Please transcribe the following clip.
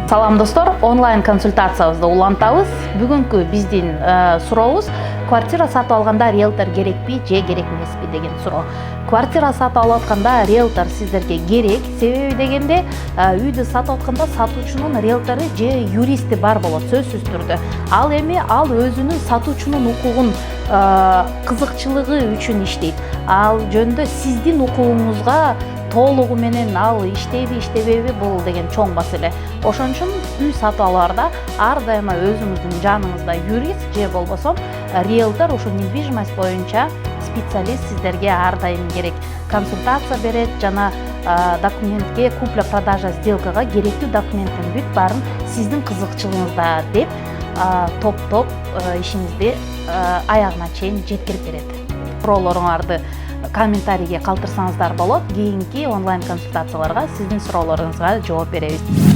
Салам достор, онлайн консультациябызды улантабыз. Бүгүнкү биздин сурообуз квартира сатып алганда риэлтор керекпи же керек эмеспи деген суроо. Квартира сатып алып атканда риэлтор сиздерге керек. Себеби дегенде үйдү сатып атканда сатуучунун риэлтору же юристи бар болот сөзсүз түрдө. Ал эми өзүнүн сатуучунун укугун кызыкчылыгы үчүн иштейт. Ал жөнүндө сиздин укугуңузга толугу менен ал иштейби иштебейби бул деген чоң маселе. Ошон үчүн үй сатып алаарда ар дайыма өзүңүздүн жаныңызда юрист же болбосо риэлтор, ошо недвижимость боюнча специалист сиздерге ар дайым керек. Консультация берет жана документке, купля-продажа сделкага керектүү документтин бүт баарын сиздин кызыкчылыгыңызда деп топ ишиңизди аягына чейин жеткирип берет. Суроолоруңарды комментарийге калтырсаңыздар болот. Кийинки онлайн консультацияларга сиздин суроолоруңузга жооп беребиз.